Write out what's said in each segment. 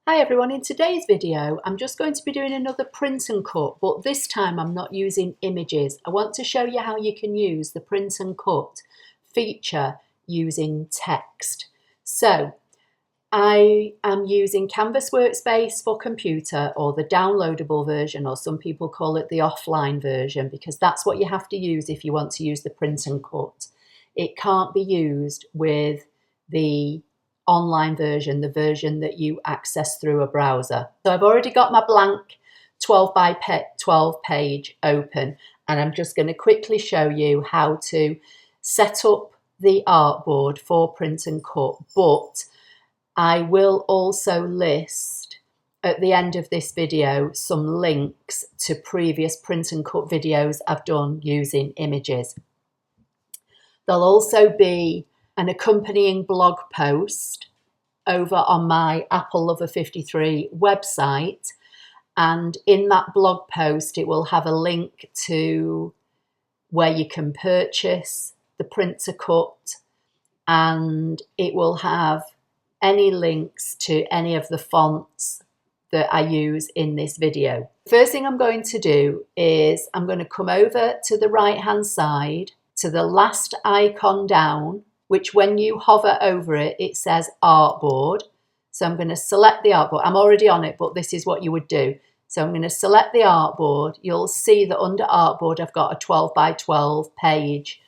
Hi everyone, in today's video I'm just going to be doing another print and cut, but this time I'm not using images. I want to show you how you can use the print and cut feature using text. So I am using Canvas Workspace for computer, or the downloadable version, or some people call it the offline version, because that's what you have to use if you want to use the print and cut. It can't be used with the online version, the version that you access through a browser. So I've already got my blank 12 by 12 page open, and I'm just going to quickly show you how to set up the artboard for print and cut, but I will also list at the end of this video some links to previous print and cut videos I've done using images. There'll also be an accompanying blog post over on my Apple Lover 53 website, and in that blog post it will have a link to where you can purchase the print to cut, and it will have any links to any of the fonts that I use in this video. First thing I'm going to do is I'm going to come over to the right hand side to the last icon down, which when you hover over it, it says artboard. So I'm going to select the artboard. I'm already on it, but this is what you would do. So I'm going to select the artboard. You'll see that under artboard, I've got a 12 by 12 page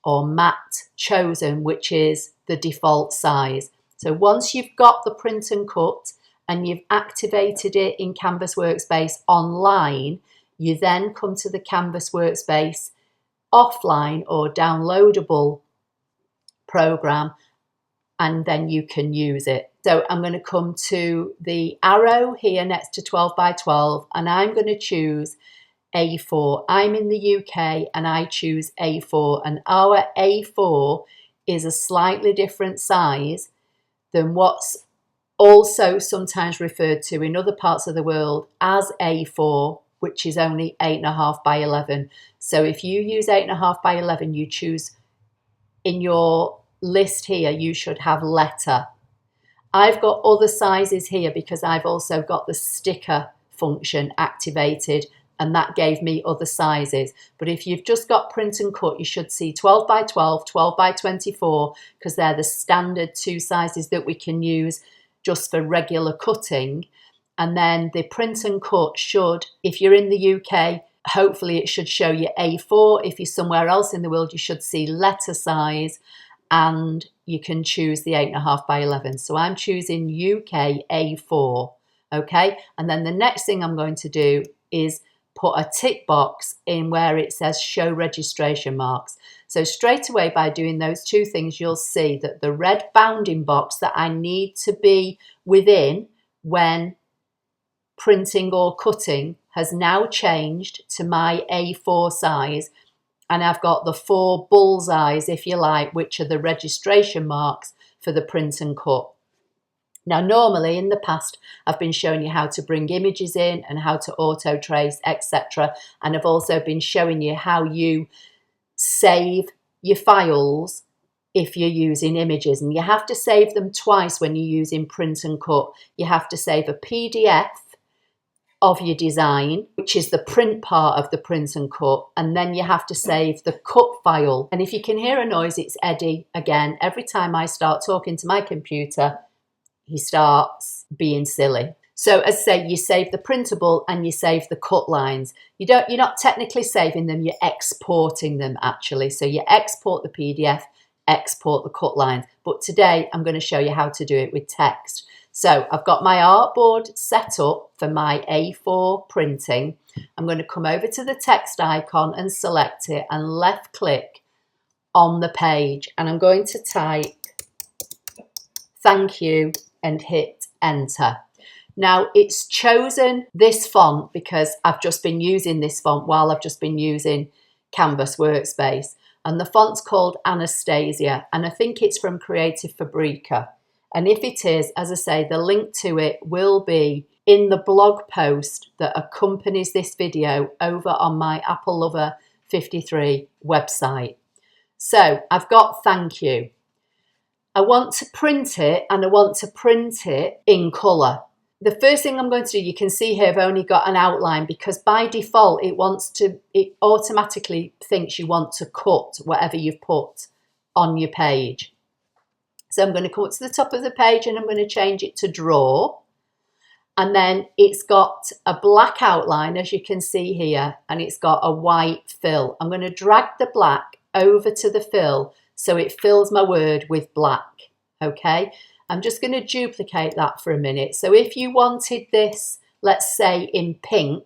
or mat chosen, which is the default size. So once you've got the print and cut and you've activated it in Canvas Workspace online, you then come to the Canvas Workspace offline or downloadable program, and then you can use it. So I'm going to come to the arrow here next to 12 by 12, and I'm going to choose A4. I'm in the UK and I choose A4, and our A4 is a slightly different size than what's also sometimes referred to in other parts of the world as A4, which is only 8.5 by 11. So if you use 8.5 by 11, you choose in your list here, you should have letter. I've got other sizes here because I've also got the sticker function activated, and that gave me other sizes. But if you've just got print and cut, you should see 12 by 12, 12 by 24, because they're the standard two sizes that we can use just for regular cutting. And then the print and cut should, if you're in the UK, hopefully it should show you A4. If you're somewhere else in the world, you should see letter size, and you can choose the 8.5 by 11. So I'm choosing UK A4, okay? And then the next thing I'm going to do is put a tick box in where it says show registration marks. So straight away, by doing those two things, you'll see that the red bounding box that I need to be within when printing or cutting has now changed to my A4 size, and I've got the 4 bullseyes, if you like, which are the registration marks for the print and cut. Now, normally in the past, I've been showing you how to bring images in and how to auto trace, etc. And I've also been showing you how you save your files if you're using images. And you have to save them twice when you're using print and cut. You have to save a PDF of your design, which is the print part of the print and cut, and then you have to save the cut file. And if you can hear a noise, it's Eddie again. Every time I start talking to my computer, he starts being silly. So as I say, you save the printable and you save the cut lines. You're not technically saving them, you're exporting them actually. So you export the PDF, export the cut lines. But today I'm going to show you how to do it with text. So I've got my artboard set up for my A4 printing. I'm going to come over to the text icon and select it and left click on the page. And I'm going to type thank you and hit enter. Now it's chosen this font because I've just been using this font while I've just been using Canvas Workspace. And the font's called Anastasia, and I think it's from Creative Fabrica. And if it is, as I say, the link to it will be in the blog post that accompanies this video over on my Apple Lover 53 website. So I've got thank you. I want to print it, and I want to print it in colour. the first thing I'm going to do, you can see here I've only got an outline because by default it automatically thinks you want to cut whatever you've put on your page. So I'm going to come up to the top of the page and I'm going to change it to draw. And then it's got a black outline, as you can see here, and it's got a white fill. I'm going to drag the black over to the fill so it fills my word with black, okay? I'm just going to duplicate that for a minute. So if you wanted this, let's say in pink,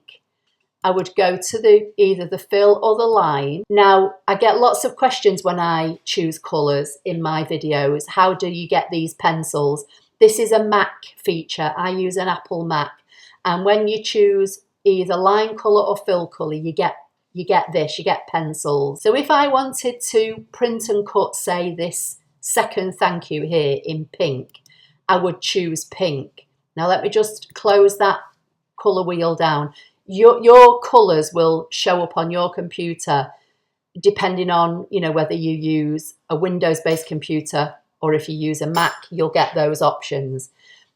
I would go to either the fill or the line. Now, I get lots of questions when I choose colours in my videos. How do you get these pencils? This is a Mac feature. I use an Apple Mac. And when you choose either line colour or fill colour, you get this, you get pencils. So if I wanted to print and cut, say, this second thank you here in pink, I would choose pink. Now let me just close that colour wheel down. Your colours will show up on your computer depending on, you know, whether you use a Windows-based computer or if you use a Mac, you'll get those options.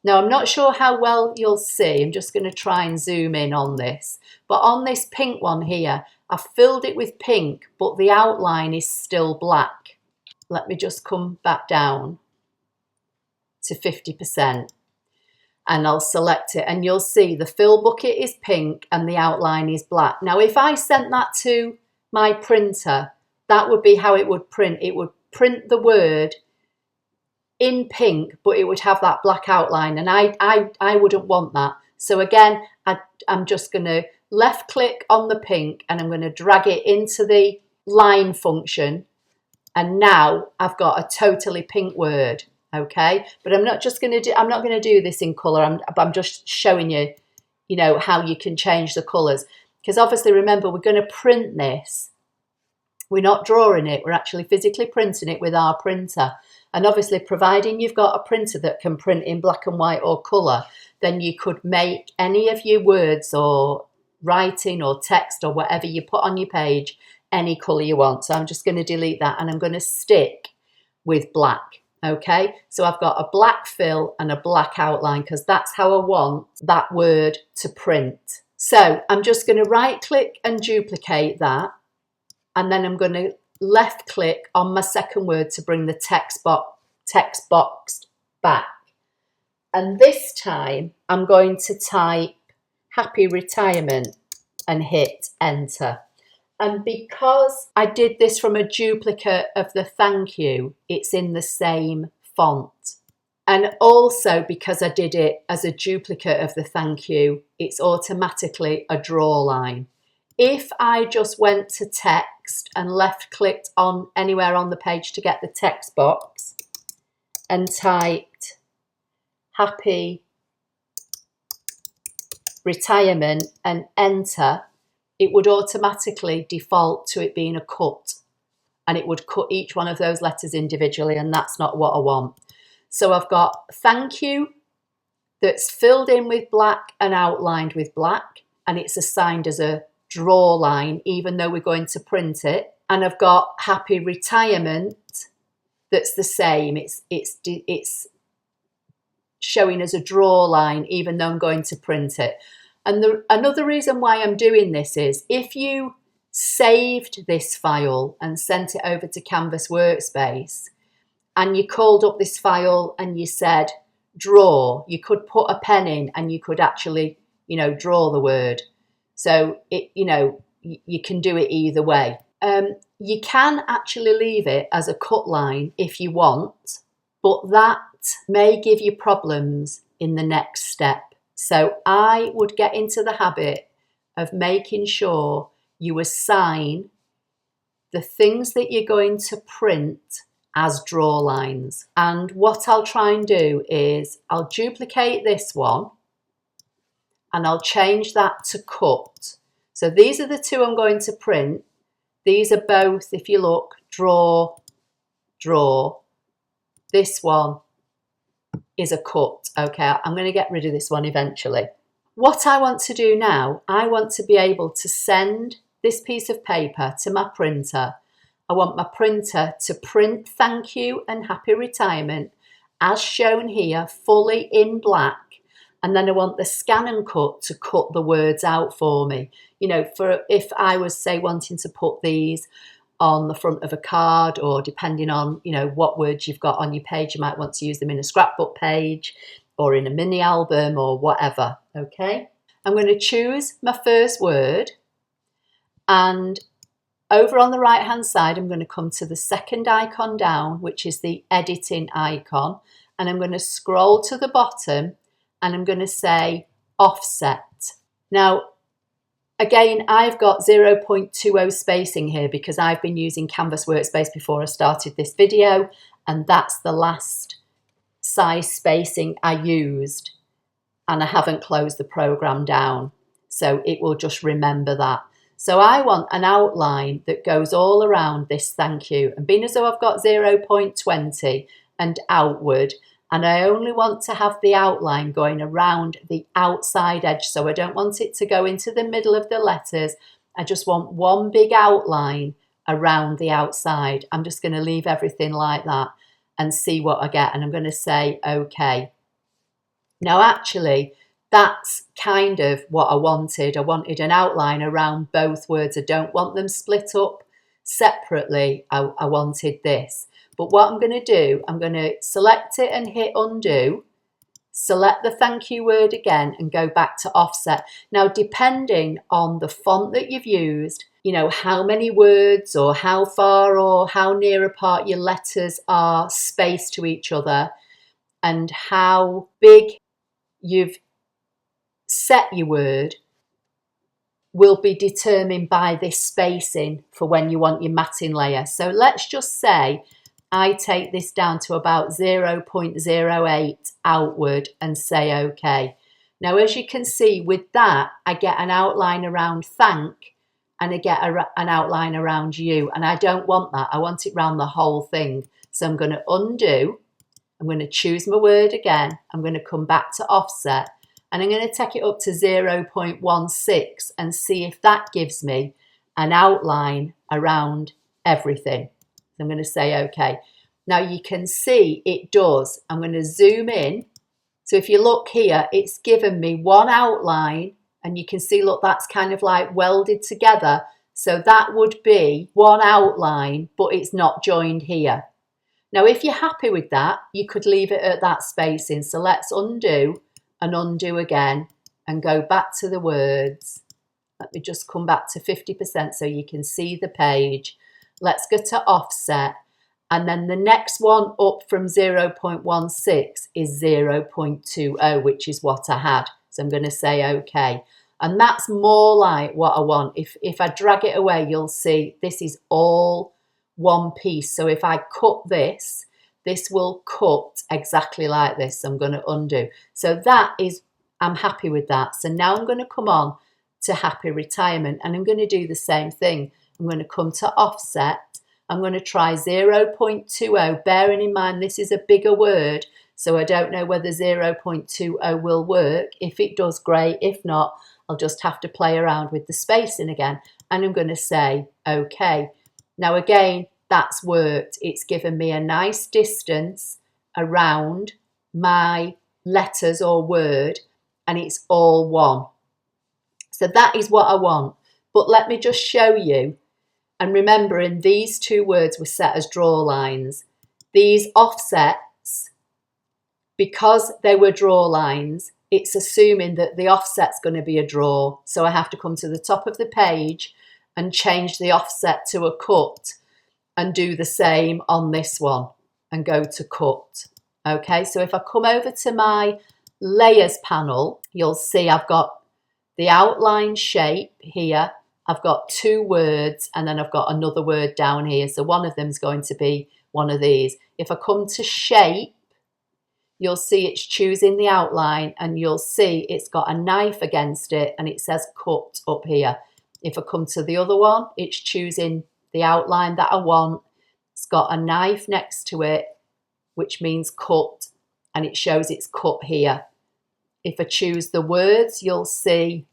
Now, I'm not sure how well you'll see. I'm just going to try and zoom in on this. But on this pink one here, I've filled it with pink, but the outline is still black. Let me just come back down to 50%. And I'll select it. And you'll see the fill bucket is pink and the outline is black. Now, if I sent that to my printer, that would be how it would print. It would print the word in pink, but it would have that black outline, and I wouldn't want that. So again, I'm just going to left click on the pink and I'm going to drag it into the line function, and now I've got a totally pink word. Okay, but I'm not going to do this in color. I'm just showing you, you know, how you can change the colors, because obviously remember we're going to print this. We're not drawing it, we're actually physically printing it with our printer. And obviously, providing you've got a printer that can print in black and white or colour, then you could make any of your words or writing or text or whatever you put on your page any colour you want. So I'm just going to delete that and I'm going to stick with black. Okay, so I've got a black fill and a black outline because that's how I want that word to print. So I'm just going to right click and duplicate that, and then I'm going to left click on my second word to bring the text box back. And this time I'm going to type happy retirement and hit enter. And because I did this from a duplicate of the thank you, it's in the same font. And also because I did it as a duplicate of the thank you, it's automatically a draw line. If I just went to text and left clicked on anywhere on the page to get the text box and typed happy retirement and enter, it would automatically default to it being a cut, and it would cut each one of those letters individually, and that's not what I want. So I've got thank you that's filled in with black and outlined with black, and it's assigned as a draw line even though we're going to print it. And I've got happy retirement that's the same. It's showing as a draw line even though I'm going to print it. And another reason why I'm doing this is if you saved this file and sent it over to Canvas Workspace and you called up this file and you said draw, you could put a pen in and you could actually, you know, draw the word. So it, you know, you can do it either way. You can actually leave it as a cut line if you want, but that may give you problems in the next step. So I would get into the habit of making sure you assign the things that you're going to print as draw lines. And what I'll try and do is I'll duplicate this one and I'll change that to cut. So these are the two I'm going to print. These are both, if you look, draw, draw. This one is a cut. Okay, I'm going to get rid of this one eventually. What I want to do now, I want to be able to send this piece of paper to my printer. I want my printer to print thank you and happy retirement as shown here, fully in black. And then I want the scan and cut to cut the words out for me. You know, for if I was, say, wanting to put these on the front of a card, or depending on, you know, what words you've got on your page, you might want to use them in a scrapbook page or in a mini album or whatever, okay? I'm going to choose my first word, and over on the right hand side, I'm going to come to the second icon down, which is the editing icon, and I'm going to scroll to the bottom and I'm going to say offset. Now, again, I've got 0.20 spacing here because I've been using Canvas Workspace before I started this video, and that's the last size spacing I used, and I haven't closed the program down, so it will just remember that. So I want an outline that goes all around this thank you, and being as though I've got 0.20 and outward, and I only want to have the outline going around the outside edge, so I don't want it to go into the middle of the letters. I just want one big outline around the outside. I'm just going to leave everything like that and see what I get, and I'm going to say OK. Now actually, that's kind of what I wanted. I wanted an outline around both words. I don't want them split up separately. I wanted this. But what I'm going to do, I'm going to select it and hit undo, select the thank you word again and go back to offset. Now, depending on the font that you've used, you know, how many words or how far or how near apart your letters are spaced to each other, and how big you've set your word, will be determined by this spacing for when you want your matting layer. So let's just say I take this down to about 0.08 outward and say OK. Now, as you can see with that, I get an outline around thank and I get an outline around you, and I don't want that. I want it around the whole thing. So I'm going to undo, I'm going to choose my word again, I'm going to come back to offset, and I'm going to take it up to 0.16 and see if that gives me an outline around everything. I'm going to say OK. Now you can see it does. I'm going to zoom in. So if you look here, it's given me one outline, and you can see, look, that's kind of like welded together. So that would be one outline, but it's not joined here. Now, if you're happy with that, you could leave it at that spacing. So let's undo and undo again and go back to the words. Let me just come back to 50% so you can see the page. Let's go to offset, and then the next one up from 0.16 is 0.20, which is what I had. So I'm going to say OK. And that's more like what I want. If I drag it away, you'll see this is all one piece. So if I cut this, this will cut exactly like this. I'm going to undo. So that is, I'm happy with that. So now I'm going to come on to happy retirement, and I'm going to do the same thing. I'm going to come to offset. I'm going to try 0.20, bearing in mind this is a bigger word, so I don't know whether 0.20 will work. If it does, great. If not, I'll just have to play around with the spacing again, and I'm going to say OK. Now again, that's worked. It's given me a nice distance around my letters or word, and it's all one. So that is what I want. But let me just show you. And remembering these two words were set as draw lines. These offsets, because they were draw lines, it's assuming that the offset's going to be a draw. So I have to come to the top of the page and change the offset to a cut and do the same on this one and go to cut. Okay, so if I come over to my layers panel, you'll see I've got the outline shape here. I've got two words, and then I've got another word down here. So one of them is going to be one of these. If I come to shape, you'll see it's choosing the outline, and you'll see it's got a knife against it and it says cut up here. If I come to the other one, it's choosing the outline that I want. It's got a knife next to it, which means cut, and it shows it's cut here. If I choose the words, you'll see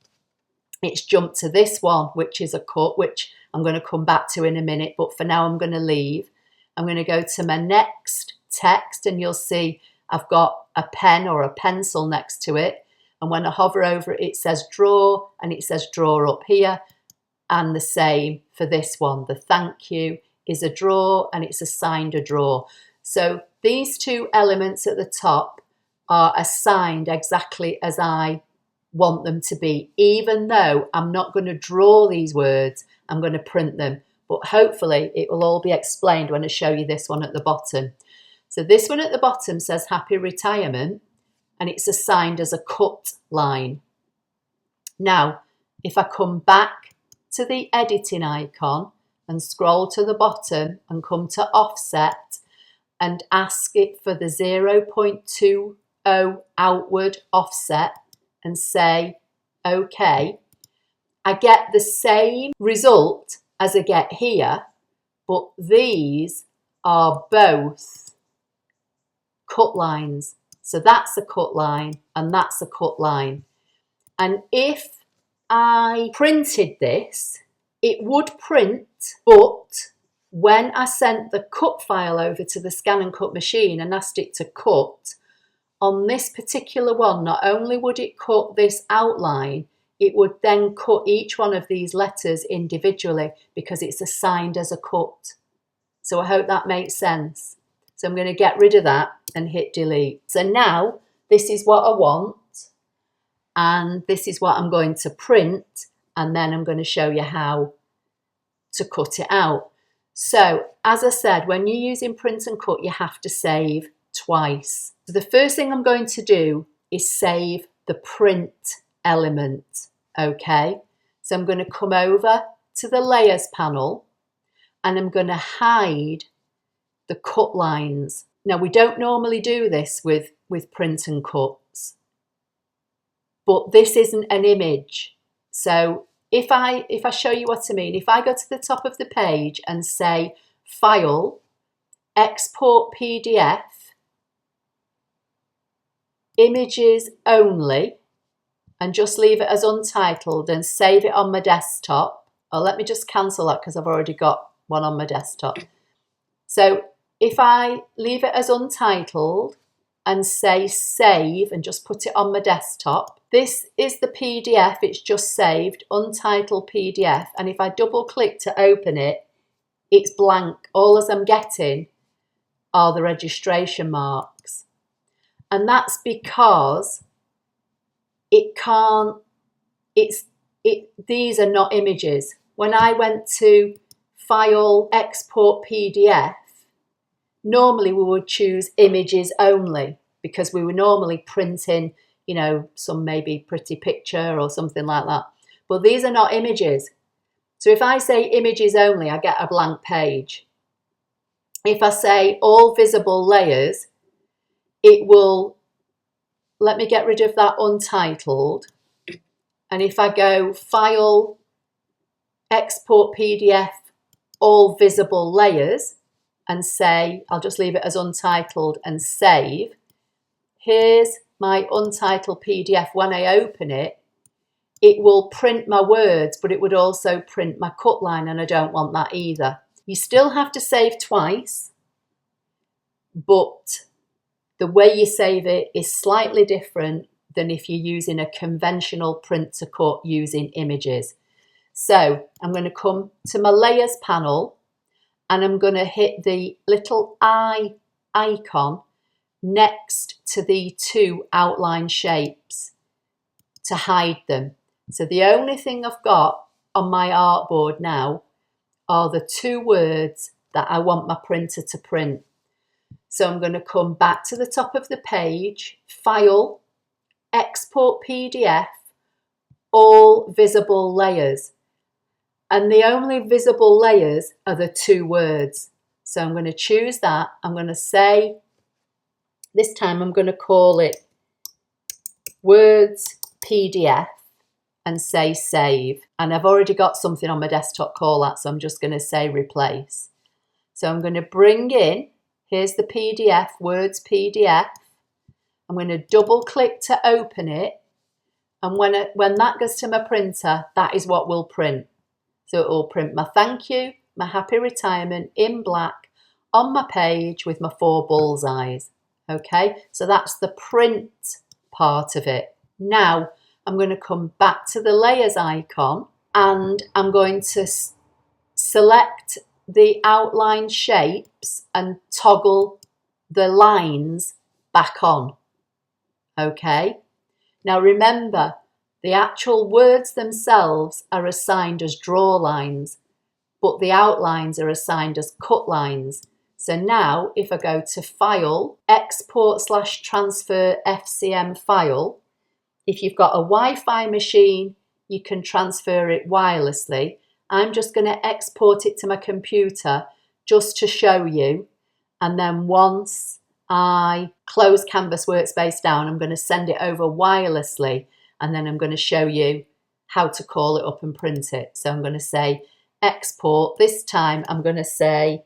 it's jumped to this one, which is a cut, which I'm going to come back to in a minute, but for now I'm going to leave. I'm going to go to my next text, and you'll see I've got a pen or a pencil next to it. And when I hover over it, it says draw, and it says draw up here. And the same for this one. The thank you is a draw, and it's assigned a draw. So these two elements at the top are assigned exactly as I want them to be, even though I'm not going to draw these words, I'm going to print them. But hopefully it will all be explained when I show you this one at the bottom. So this one at the bottom says happy retirement, and it's assigned as a cut line. Now, if I come back to the editing icon and scroll to the bottom and come to offset and ask it for the 0.20 outward offset and say OK, I get the same result as I get here, but these are both cut lines. So that's a cut line and that's a cut line. And if I printed this, it would print, but when I sent the cut file over to the ScanNCut machine and asked it to cut, on this particular one, not only would it cut this outline, it would then cut each one of these letters individually because it's assigned as a cut. So I hope that makes sense. So I'm going to get rid of that and hit delete. So now this is what I want, and this is what I'm going to print, and then I'm going to show you how to cut it out. So as I said, when you're using print and cut, you have to save twice. So the first thing I'm going to do is save the print element. Okay, so I'm going to come over to the layers panel and I'm going to hide the cut lines. Now we don't normally do this with print and cuts, but this isn't an image. So if I show you what I mean, if I go to the top of the page and say File, Export PDF, Images Only, and just leave it as untitled and save it on my desktop. Oh, let me just cancel that because I've already got one on my desktop. So if I leave it as untitled and say save and just put it on my desktop, this is the PDF, it's just saved, untitled PDF. And if I double click to open it, it's blank. All as I'm getting are the registration marks. And that's because these are not images. When I went to File, Export PDF, normally we would choose Images Only because we were normally printing, you know, some maybe pretty picture or something like that. But these are not images. So if I say Images Only, I get a blank page. If I say All Visible Layers, it will let me get rid of that untitled. And if I go File, Export PDF, All Visible Layers, and say, I'll just leave it as untitled and save. Here's my untitled PDF. When I open it, it will print my words, but it would also print my cut line, and I don't want that either. You still have to save twice, but the way you save it is slightly different than if you're using a conventional print to cut using images. So I'm going to come to my layers panel and I'm going to hit the little eye icon next to the two outline shapes to hide them. So the only thing I've got on my artboard now are the two words that I want my printer to print. So I'm going to come back to the top of the page, File, Export PDF, All Visible Layers. And the only visible layers are the two words. So I'm going to choose that. I'm going to say, this time I'm going to call it Words PDF and say save. And I've already got something on my desktop called that, so I'm just going to say replace. So I'm going to bring in, here's the PDF, Words PDF. I'm going to double click to open it. And when that goes to my printer, that is what will print. So it will print my thank you, my happy retirement in black on my page with my 4 bullseyes. Okay, so that's the print part of it. Now I'm going to come back to the layers icon and I'm going to select the outline shapes and toggle the lines back on. Okay, now remember, the actual words themselves are assigned as draw lines, but the outlines are assigned as cut lines. So now if I go to File, Export/Transfer FCM File, if you've got a Wi-Fi machine, you can transfer it wirelessly. I'm just going to export it to my computer just to show you. And then once I close Canvas Workspace down, I'm going to send it over wirelessly. And then I'm going to show you how to call it up and print it. So I'm going to say export. This time I'm going to say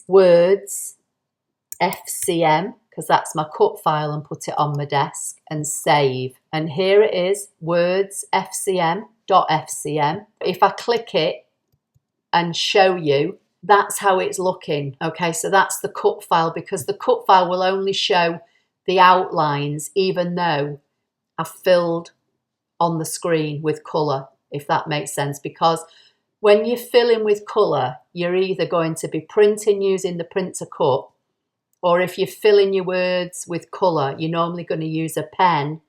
words FCM, because that's my cut file, and put it on my desk and save. And here it is, words FCM.fcm. If I click it and show you, that's how it's looking. Okay, so that's the cut file, because the cut file will only show the outlines, even though I've filled on the screen with colour, if that makes sense. Because when you fill in with colour, you're either going to be printing using the print to cut, or if you're filling your words with colour, you're normally going to use a pen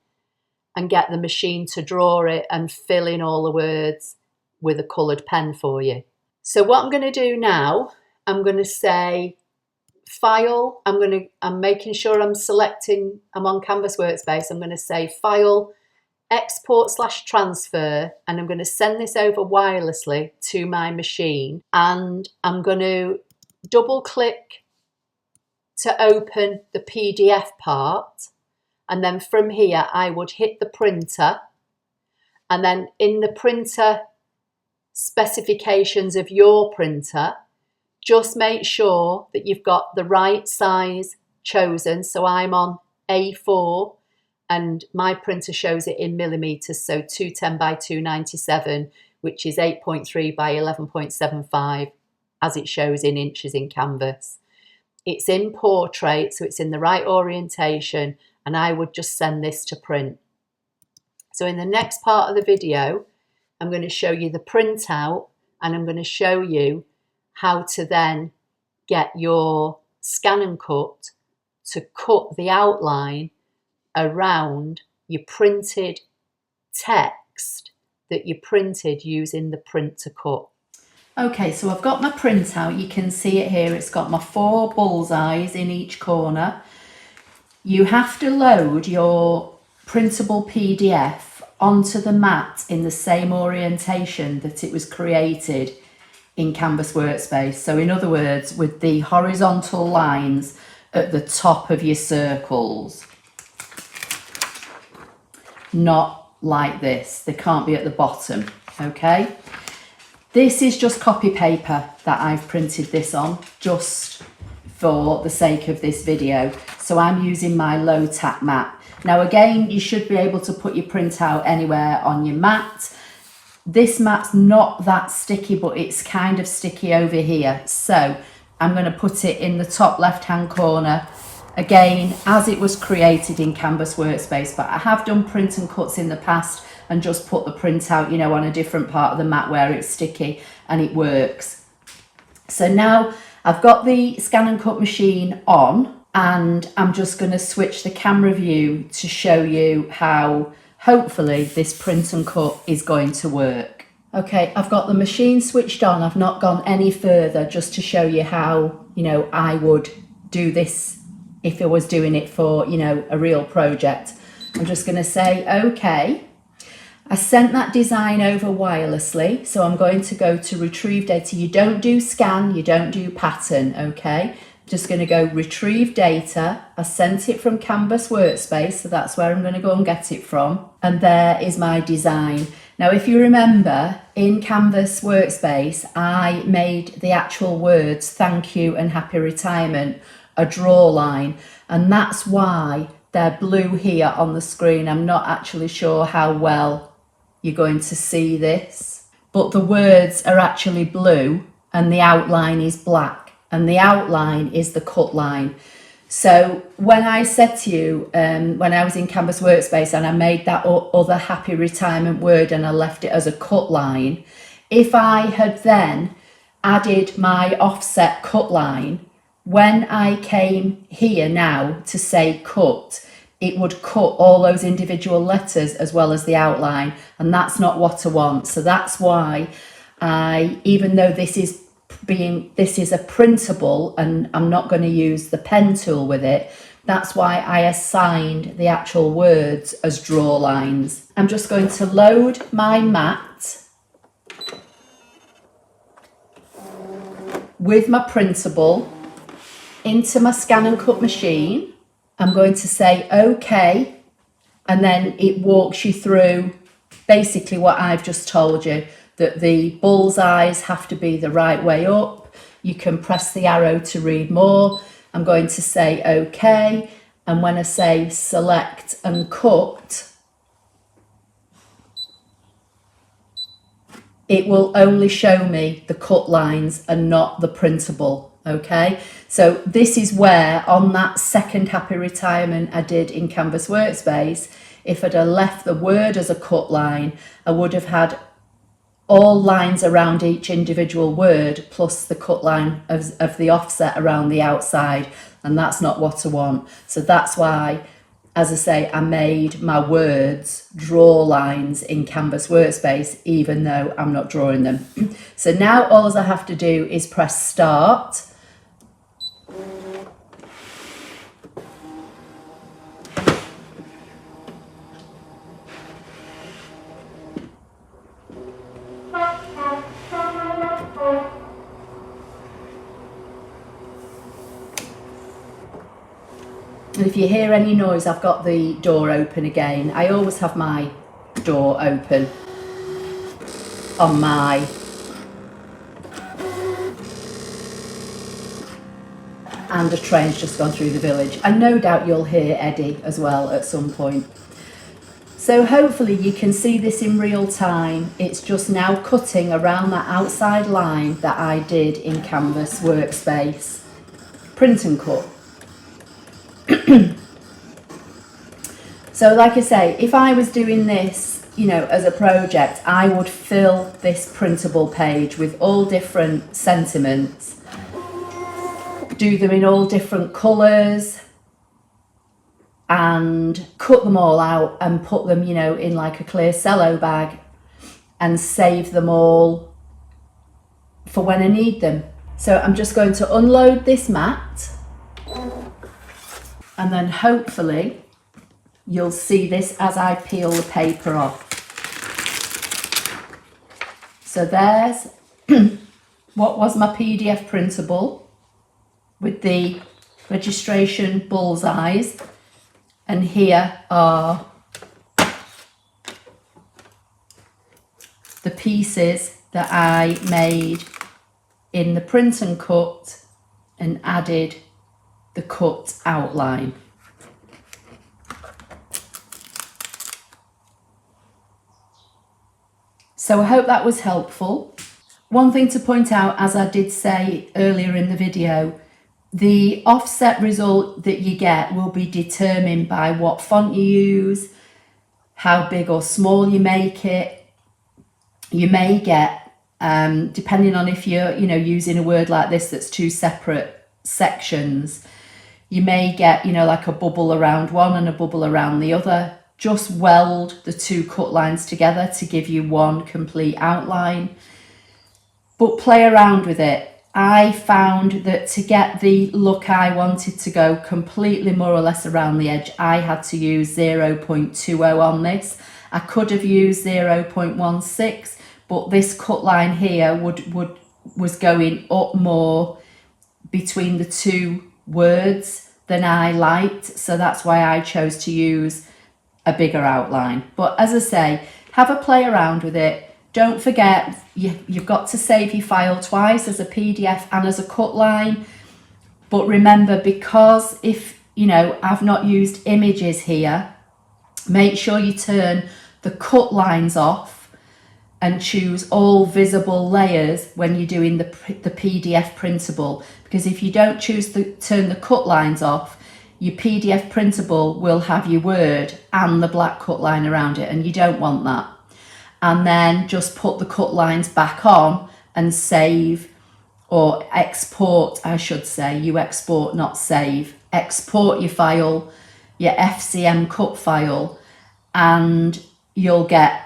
and get the machine to draw it and fill in all the words with a coloured pen for you. So what I'm going to do now, I'm going to say File. I'm making sure I'm on Canvas Workspace. I'm going to say File, Export/Transfer, and I'm going to send this over wirelessly to my machine. And I'm going to double click to open the PDF part. And then from here, I would hit the printer. And then in the printer specifications of your printer, just make sure that you've got the right size chosen. So I'm on A4 and my printer shows it in millimeters. So 210 by 297, which is 8.3 by 11.75, as it shows in inches in Canvas. It's in portrait, so it's in the right orientation, and I would just send this to print. So in the next part of the video, I'm going to show you the printout, and I'm going to show you how to then get your ScanNCut to cut the outline around your printed text that you printed using the print to cut. Okay, so I've got my printout. You can see it here. It's got my 4 bullseyes in each corner. You have to load your printable PDF onto the mat in the same orientation that it was created in Canvas Workspace. So in other words, with the horizontal lines at the top of your circles. Not like this. They can't be at the bottom, okay? This is just copy paper that I've printed this on, just for the sake of this video. So I'm using my low tack mat. Now again, you should be able to put your printout anywhere on your mat. This mat's not that sticky, but it's kind of sticky over here. So I'm going to put it in the top left-hand corner. Again, as it was created in Canvas Workspace, but I have done print and cuts in the past and just put the printout, you know, on a different part of the mat where it's sticky, and it works. So now I've got the ScanNCut machine on, and I'm just going to switch the camera view to show you how hopefully this print and cut is going to work. Okay, I've got the machine switched on. I've not gone any further, just to show you how, you know, I would do this if I was doing it for, you know, a real project. I'm just going to say, okay. I sent that design over wirelessly, so I'm going to go to retrieve data. You don't do scan, you don't do pattern, okay? Just going to go retrieve data. I sent it from Canvas Workspace, so that's where I'm going to go and get it from. And there is my design. Now, if you remember, in Canvas Workspace, I made the actual words, thank you and happy retirement, a draw line. And that's why they're blue here on the screen. I'm not actually sure how well you're going to see this, but the words are actually blue and the outline is black, and the outline is the cut line. So when I said to you, when I was in Canvas Workspace and I made that other happy retirement word and I left it as a cut line, if I had then added my offset cut line, when I came here now to say cut, it would cut all those individual letters as well as the outline, and that's not what I want. So that's why even though this is a printable and I'm not going to use the pen tool with it, that's why I assigned the actual words as draw lines. I'm just going to load my mat with my printable into my ScanNCut machine. I'm going to say OK, and then it walks you through basically what I've just told you, that the bullseyes have to be the right way up. You can press the arrow to read more. I'm going to say OK, and when I say select and cut, it will only show me the cut lines and not the printable. Okay, so this is where on that second happy retirement I did in Canvas Workspace, if I'd have left the word as a cut line, I would have had all lines around each individual word plus the cut line of the offset around the outside, and that's not what I want. So that's why, as I say, I made my words draw lines in Canvas Workspace even though I'm not drawing them. So now all I have to do is press start. And if you hear any noise, I've got the door open again. I always have my door open on my and a train's just gone through the village. And no doubt you'll hear Eddie as well at some point. So hopefully you can see this in real time. It's just now cutting around that outside line that I did in Canvas Workspace. Print and cut. So like I say, if I was doing this, you know, as a project, I would fill this printable page with all different sentiments, do them in all different colours and cut them all out and put them, you know, in like a clear cello bag and save them all for when I need them. So I'm just going to unload this mat, and then hopefully you'll see this as I peel the paper off. So there's what was my PDF printable with the registration bullseyes, and here are the pieces that I made in the print and cut and added the cut outline. So I hope that was helpful. One thing to point out, as I did say earlier in the video, the offset result that you get will be determined by what font you use, how big or small you make it. You may get, depending on if you're, you know, using a word like this that's two separate sections, you may get, you know, like a bubble around one and a bubble around the other. Just weld the two cut lines together to give you one complete outline. But play around with it. I found that to get the look I wanted to go completely more or less around the edge, I had to use 0.20 on this. I could have used 0.16, but this cut line here was going up more between the two words than I liked, so that's why I chose to use a bigger outline. But as I say, have a play around with it. Don't forget, you've got to save your file twice, as a PDF and as a cut line. But remember, because if, you know, I've not used images here, make sure you turn the cut lines off and choose all visible layers when you're doing the PDF printable, because if you don't turn the cut lines off, your PDF printable will have your word and the black cut line around it, and you don't want that. And then just put the cut lines back on and save, or export, I should say. You export, not save. Export your file, your ScanCut file, and you'll get,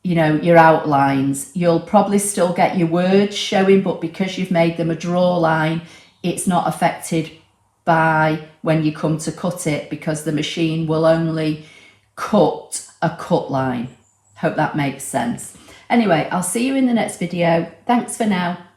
you know, your outlines. You'll probably still get your words showing, but because you've made them a draw line, it's not affected by when you come to cut it, because the machine will only cut a cut line. Hope that makes sense. Anyway, I'll see you in the next video. Thanks for now.